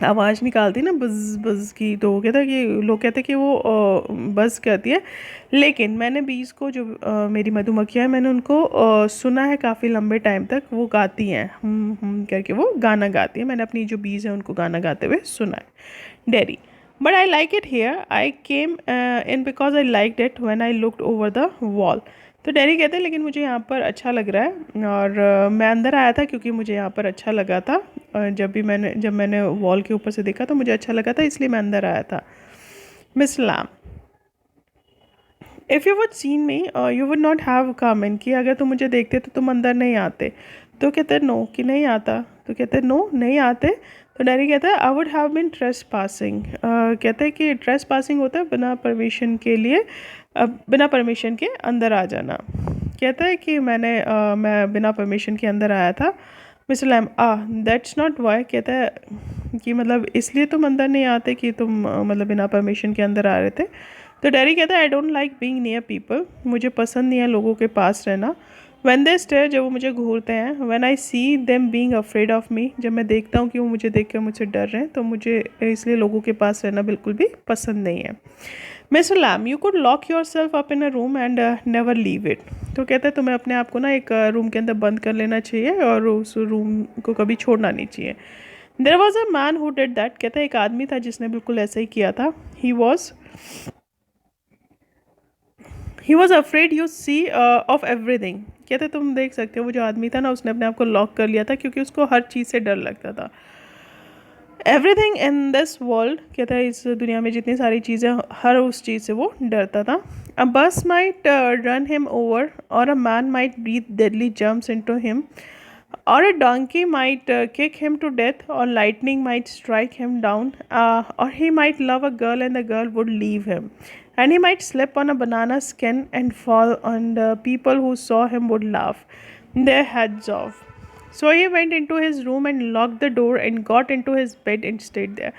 A: आवाज़ निकालती है ना बज़ बज़ की। तो वो कहता है कि लोग कहते हैं कि वो बज़ करती है। लेकिन मैंने बीज को, जो मेरी मधुमक्खियाँ हैं, मैंने उनको सुना है काफ़ी लंबे टाइम तक, वो गाती हैं करके, वो गाना गाती है। मैंने अपनी जो बीज है उनको गाना गाते हुए सुना है। Dairy, but I like it here, I came in because I like it when I looked over the wall. तो डेरी कहते हैं लेकिन मुझे यहाँ पर अच्छा लग रहा है और मैं अंदर आया था क्योंकि मुझे यहाँ पर अच्छा लगा था। जब मैंने वॉल के ऊपर से देखा तो मुझे अच्छा लगा था, इसलिए मैं अंदर आया था। Miss Lamb, if you would seen me you would not have come in, कि अगर तुम मुझे देखते तो तुम अंदर नहीं आते। तो कहते हैं नो, कि नहीं आता। तो कहते हैं नो, नहीं आते। तो डैडी कहता है I would have been trace passing. कहते हैं कि ट्रेस पासिंग होता है बिना परमिशन के लिए, बिना परमिशन के अंदर आ जाना। कहता है कि मैं बिना परमिशन के अंदर आया था। Mister Lamb, that's not why. कहता है कि मतलब इसलिए तुम अंदर नहीं आते कि तुम मतलब बिना परमिशन के अंदर आ रहे थे। तो डैडी कहता है I don't like being near people, मुझे पसंद नहीं है लोगों के पास रहना। व्हेन दे स्टेयर, जब वो मुझे घूरते हैं। When I see them being afraid of मी, जब मैं देखता हूँ कि वो मुझे देख कर मुझसे डर रहे हैं, तो मुझे इसलिए लोगों के पास रहना बिल्कुल भी पसंद नहीं है। Mister Lamb, you could lock yourself up in a room and never leave it. तो कहते हैं तुम्हें अपने आप को ना एक रूम के अंदर बंद कर लेना चाहिए और उस रूम को कभी छोड़ना नहीं चाहिए। There was a man who did that. कहता है एक आदमी था जिसने बिल्कुल ऐसा ही किया था। He was afraid you see of everything. कहते तुम देख सकते हो वो जो आदमी था ना, उसने अपने आप को लॉक कर लिया था क्योंकि उसको हर चीज़ से डर लगता था। एवरीथिंग इन दिस वर्ल्ड, कहता है इस दुनिया में जितनी सारी चीज़ें, हर उस चीज़ से वो डरता था। अ बस माइट रन हिम ओवर, और a man might breathe deadly germs into him, or a donkey might kick him to death, or lightning might strike him down, or he might love a girl and the girl would leave him, and he might slip on a banana skin and fall, and the people who saw him would laugh their heads off. So he went into his room and locked the door and got into his bed and stayed there.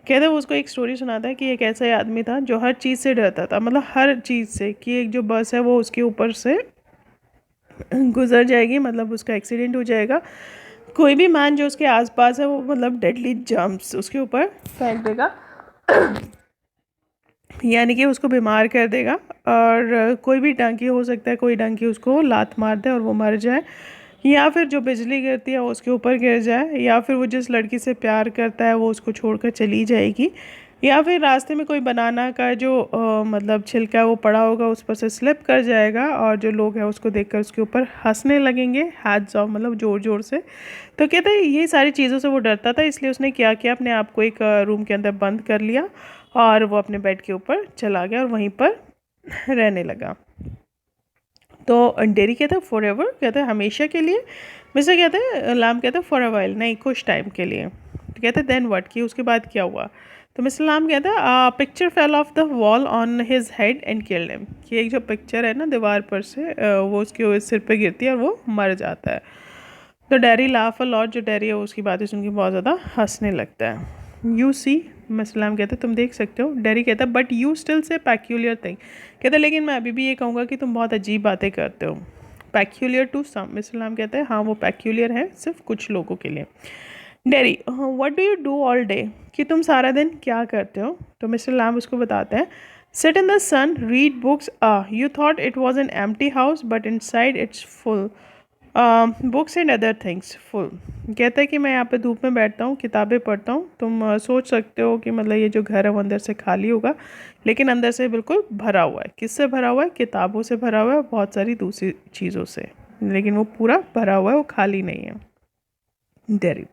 A: कहते हैं उसको एक story सुनाता है कि एक ऐसा आदमी था जो हर चीज़ से डरता था, मतलब हर चीज़ से, कि एक जो बस है वो उसके ऊपर से गुजर जाएगी, मतलब उसका एक्सीडेंट हो जाएगा। कोई भी मैन जो उसके आसपास है वो मतलब डेडली जंप्स उसके ऊपर फेंक देगा, यानी कि उसको बीमार कर देगा। और कोई भी डंकी हो सकता है, कोई डंकी उसको लात मार दे और वो मर जाए, या फिर जो बिजली गिरती है वो उसके ऊपर गिर जाए, या फिर वो जिस लड़की से प्यार करता है वो उसको छोड़कर चली जाएगी, या फिर रास्ते में कोई बनाना का जो मतलब छिलका है वो पड़ा होगा, उस पर से स्लिप कर जाएगा और जो लोग हैं उसको देखकर उसके ऊपर हंसने लगेंगे, हैट्स ऑफ, मतलब ज़ोर ज़ोर से। तो कहते हैं ये सारी चीज़ों से वो डरता था, इसलिए उसने क्या किया, अपने आप को एक रूम के अंदर बंद कर लिया और वो अपने बेड के ऊपर चला गया और वहीं पर रहने लगा। तो डेरी कहता है फॉर एवर, कहता है हमेशा के लिए। मिस्टर कहते हैं, लाम कहता है फॉर अ वाइल, नहीं कुछ टाइम के लिए। तो कहते हैं देन व्हाट, कि उसके बाद क्या हुआ। तो मिस्टर लाम कहता है picture fell off the wall on his head and killed him, कि एक जो पिक्चर है ना दीवार पर से वो उसके सिर पे गिरती है और वो मर जाता है। तो डैरी लाफ अ लॉट, जो डैरी है उसकी बातें सुन के बहुत ज़्यादा हंसने लगता है। यू सी, मसलाम कहते तुम देख सकते हो। डैरी कहता है but you still say पैक्यूलियर thing, कहते लेकिन मैं अभी भी ये कहूँगा कि तुम बहुत अजीब बातें करते हो। पैक्यूलियर टू सम, मसलाम कहते हैं हाँ वो पैक्यूलियर है सिर्फ कुछ लोगों के लिए। Dairy what do you do all day, कि तुम सारा दिन क्या करते हो। तो मिस्टर लैम उसको बताते हैं sit in the sun read books, you thought it was an empty house but inside it's full books and other things full. कहता है कि मैं यहाँ पे धूप में बैठता हूँ, किताबें पढ़ता हूँ, तुम सोच सकते हो कि मतलब ये जो घर है वो अंदर से खाली होगा, लेकिन अंदर से बिल्कुल भरा हुआ है। किससे भरा हुआ है? किताबों से भरा हुआ है, बहुत सारी दूसरी चीज़ों से, लेकिन वो पूरा भरा हुआ है, वो खाली नहीं है। Derry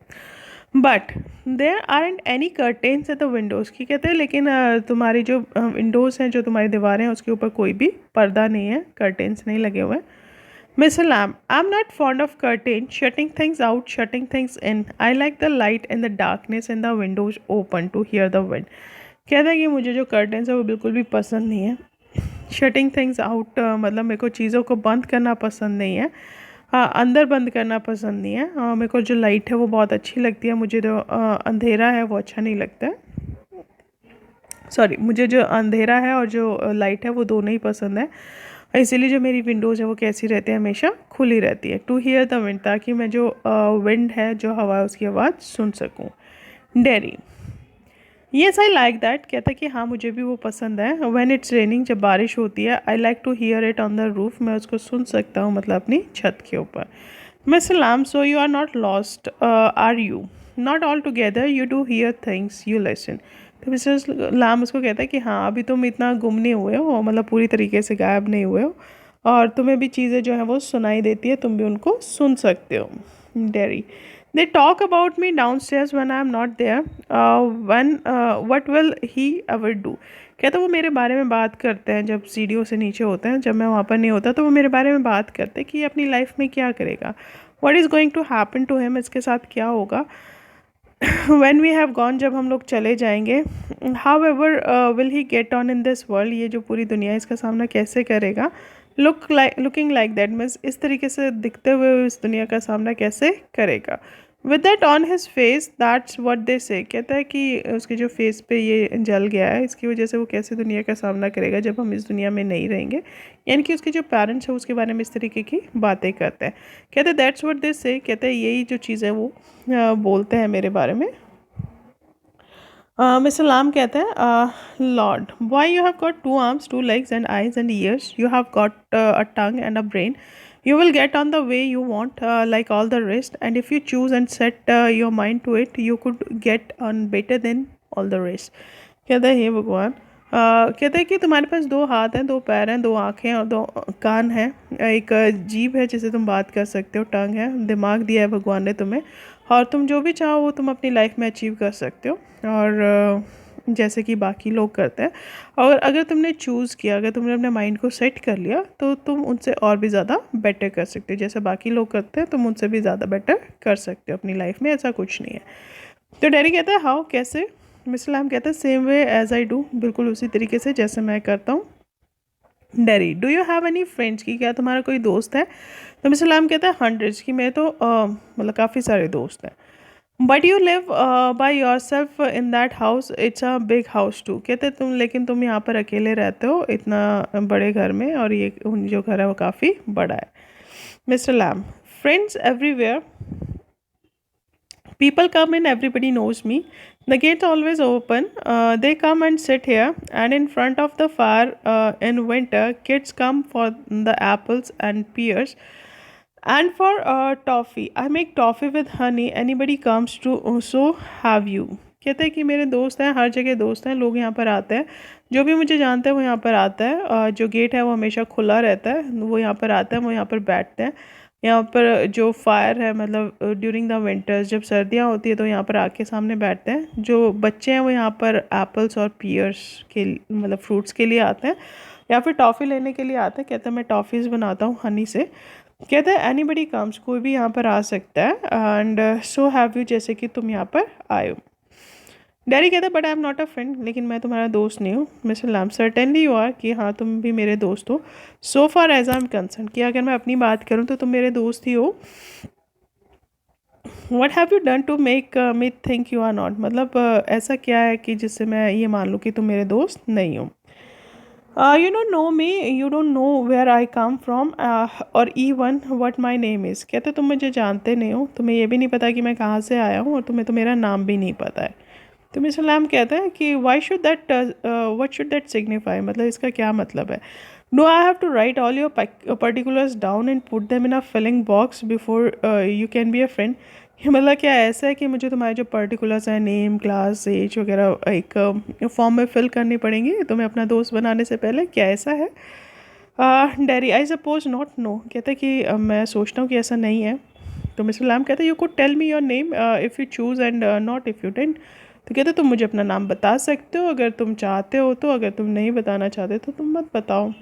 A: but there aren't any curtains at the windows, की कहते हैं लेकिन तुम्हारी जो विंडोज़ हैं, जो तुम्हारी दीवारें हैं, उसके ऊपर कोई भी पर्दा नहीं है, कर्टेन्स नहीं लगे हुए हैं। Mr. Lamb, I'm not fond of curtain, shutting things out, shutting things in. I like the light and the darkness and the windows open to hear the wind. कहता है कि मुझे जो कर्टेंस है वो बिल्कुल भी पसंद नहीं है। शटिंग थिंग्स आउट मतलब मेरे को चीज़ों को बंद करना पसंद नहीं है, अंदर बंद करना पसंद नहीं है। मेरे को जो लाइट है वो बहुत अच्छी लगती है, मुझे जो अंधेरा है वो अच्छा नहीं लगता है। सॉरी, मुझे जो अंधेरा है और जो लाइट है वो दोनों ही पसंद है, इसीलिए जो मेरी विंडोज़ है वो कैसी रहती है, हमेशा खुली रहती है। टू हियर द विंड, ताकि मैं जो विंड है, जो हवा है, उसकी आवाज़ सुन सकूँ। Dairy yes I like that, कहता है कि हाँ मुझे भी वो पसंद है। व्हेन इट्स रेनिंग, जब बारिश होती है, I like to hear it on the roof, मैं उसको सुन सकता हूँ, मतलब अपनी छत के ऊपर। Mister Lamb, so you are not lost are you, not altogether you do hear things you listen. तो मिस्टर लाम उसको कहता है कि हाँ अभी तुम इतना गुम नहीं हुए हो, मतलब पूरी तरीके से गायब नहीं हुए हो, और तुम्हें भी चीज़ें जो हैं वो सुनाई देती है, तुम भी उनको सुन सकते हो। Derry they talk about me downstairs when I am not there, when what will he ever do, कहते वो मेरे बारे में बात करते हैं जब सीढ़ियों से नीचे होते हैं, जब मैं वहाँ पर नहीं होता तो वो मेरे बारे में बात करते हैं कि ये अपनी लाइफ में क्या करेगा, what is going to happen to him, इसके साथ क्या होगा। when we have gone, जब हम लोग चले जाएंगे। however will he get on in this world, ये जो पूरी दुनिया इसका सामना कैसे करेगा। looking like that means इस तरीके से दिखते हुए इस दुनिया का सामना कैसे करेगा। with that on his face, that's what they say, कहता है कि उसके जो फेस पे ये जल गया है, इसकी वजह से वो कैसे दुनिया का सामना करेगा जब हम इस दुनिया में नहीं रहेंगे। यानी कि उसके जो पेरेंट्स हैं उसके बारे में इस तरीके की बातें करते हैं। कहते हैं दैट्स व्हाट दे से, कहते हैं यही जो चीज़ है वो बोलते हैं मेरे बारे में। मिस्टर लाम कहते हैं Lord why you have got two arms, two legs and eyes and ears, you have got a tongue and a brain, you will get on the way you want, like all the rest, and if you choose and set your mind to it, you could get on better than all the rest। कहता है हे भगवान, कहता है कि तुम्हारे पास दो हाथ हैं, दो पैर हैं, दो आँखें और दो कान हैं, एक जीभ है जिसे तुम बात कर सकते हो, टंग है, दिमाग दिया है भगवान ने तुम्हें, और तुम जो भी चाहो वो तुम अपनी लाइफ में अचीव कर सकते हो, और जैसे कि बाकी लोग करते हैं। और अगर तुमने चूज़ किया, अगर तुमने अपने माइंड को सेट कर लिया, तो तुम उनसे और भी ज़्यादा बेटर कर सकते हो, जैसे बाकी लोग करते हैं तुम उनसे भी ज़्यादा बेटर कर सकते हो अपनी लाइफ में, ऐसा कुछ नहीं है। तो डैडी कहता है हाउ, कैसे। मिस्टर लैम कहता है same way as I do, बिल्कुल उसी तरीके से जैसे मैं करता हूँ। Daddy do you have any friends, की क्या तुम्हारा कोई दोस्त है। तो मिस्टर लैम कहता है हंड्रेड्स, की मेरे तो मतलब काफ़ी सारे दोस्त हैं। But you live by yourself in that house, it's a big house too, कहते तुम लेकिन तुम यहाँ पर अकेले रहते हो इतना बड़े घर में, और ये जो घर है वो काफ़ी बड़ा है। Mister Lamb friends everywhere, people come in, everybody knows me, the gate's always open, they come and sit here, and in front of the fire in winter kids come for the apples and pears and for toffee, I make toffee with honey, anybody comes to so have you। कहते हैं कि मेरे दोस्त हैं, हर जगह दोस्त हैं, लोग यहाँ पर आते हैं, जो भी मुझे जानता है वो यहाँ पर आता है, जो गेट है वो हमेशा खुला रहता है, वो यहाँ पर आते हैं, वो यहाँ पर बैठते हैं। यहाँ पर जो फायर है, मतलब ड्यूरिंग द विंटर्स जब सर्दियाँ होती है तो यहाँ पर आके सामने बैठते हैं। जो बच्चे हैं वो यहाँ पर एप्पल्स और पियर्स के मतलब फ्रूट्स के लिए आते हैं, या फिर टॉफ़ी लेने के लिए आते हैं। कहते हैं मैं टॉफ़ीज़ बनाता हूँ हनी से। कहते हैं एनीबडी कम्स, कोई भी यहाँ पर आ सकता है, एंड सो हैव यू, जैसे कि तुम यहाँ पर आए हो। डैडी कहता है but I am not a friend, लेकिन मैं तुम्हारा दोस्त नहीं हूँ। Mister Lamb certainly you are, कि हाँ तुम भी मेरे दोस्त हो। So far as I am concerned, कि अगर मैं अपनी बात करूँ तो तुम मेरे दोस्त ही हो। What have you done to make me think you are not, मतलब ऐसा क्या है कि जिससे मैं ये मान लूँ कि तुम मेरे दोस्त नहीं हो. You don't know me, you don't know where I come from, or even what my name is. कहते तुम मुझे जानते नहीं हो, तुम्हें ये भी नहीं पता कि मैं कहाँ से आया हूँ, और तुम्हें तो मेरा नाम भी नहीं पता है. तो मिस्टर लैम कहते हैं कि why should that, what should that signify, मतलब इसका क्या मतलब है. Do I have to write all your particulars down and put them in a filling box before you can be a friend. मतलब क्या ऐसा है कि मुझे तुम्हारे जो पर्टिकुलर्स हैं, नेम, क्लास, एज वगैरह, एक फॉर्म में फिल करनी पड़ेंगी तुम्हें अपना दोस्त बनाने से पहले, क्या ऐसा है. Derry I suppose not know, कहते कि मैं सोचता हूँ कि ऐसा नहीं है. तो मिस्टर लैम कहते you could tell me your name if you choose and not if you don't. तो कहते तुम मुझे अपना नाम बता सकते हो अगर तुम चाहते हो तो, अगर तुम नहीं बताना चाहते तो तुम मत बताओ.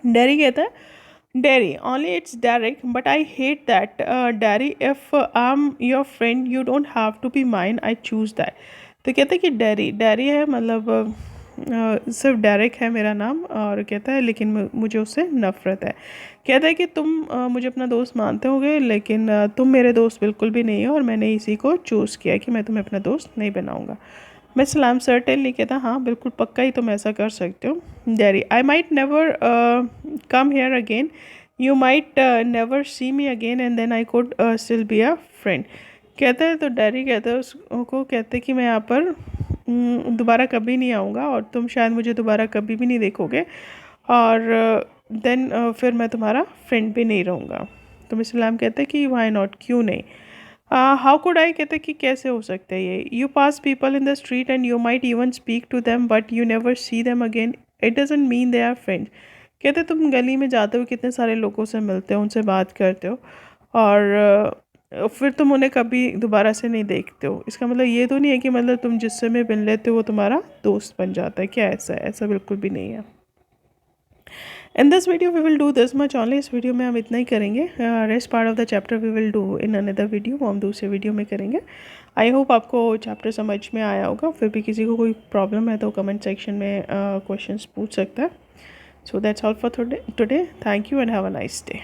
A: डेरी कहता है Derry, only it's Derek, but I hate that. Derry, if I'm your friend, you don't have to be mine. I choose that. तो कहते हैं कि डेरी है, मतलब सिर्फ डेरिक है मेरा नाम, और कहता है लेकिन मुझे उससे नफ़रत है. कहता है कि तुम मुझे अपना दोस्त मानते होगे, लेकिन तुम मेरे दोस्त बिल्कुल भी नहीं हो, और मैंने इसी को चूज़ किया कि मैं तुम्हें अपना दोस्त नहीं बनाऊँगा. मैं सलाम सर्टेनली, कहता हाँ बिल्कुल पक्का ही तुम ऐसा कर सकते हो. Derry, I might never come here again, you might never see me again, and then I could still be a friend. कहते हैं तो डेरी कहते हैं उसको, कहते हैं कि मैं यहाँ पर दोबारा कभी नहीं आऊँगा, और तुम शायद मुझे दोबारा कभी भी नहीं देखोगे, और देन फिर मैं तुम्हारा फ्रेंड भी नहीं रहूँगा. तो मिस्टर लैम कहते हैं कि वाई नॉट, क्यों नहीं. हाउ कुड आई, कहते कि कैसे हो सकता है ये. You pass people in the street and you might even speak to them, but you never see them again. It doesn't mean they are friends. कहते तुम गली में जाते हो, कितने सारे लोगों से मिलते हो, उनसे बात करते हो, और फिर तुम उन्हें कभी दोबारा से नहीं देखते हो. इसका मतलब ये तो नहीं है कि मतलब तुम जिससे में मिल लेते हो वो तुम्हारा दोस्त बन जाता है. क्या ऐसा है? ऐसा बिल्कुल भी नहीं है. In this video we will do this much only. इस वीडियो में हम इतना ही करेंगे. Rest part of the chapter we will do in another video, वो हम दूसरे वीडियो में करेंगे. आई होप आपको चैप्टर समझ में आया होगा. फिर भी किसी को कोई प्रॉब्लम है तो कमेंट सेक्शन में क्वेश्चंस पूछ सकता है. So that's all for today. Thank you and have a nice day.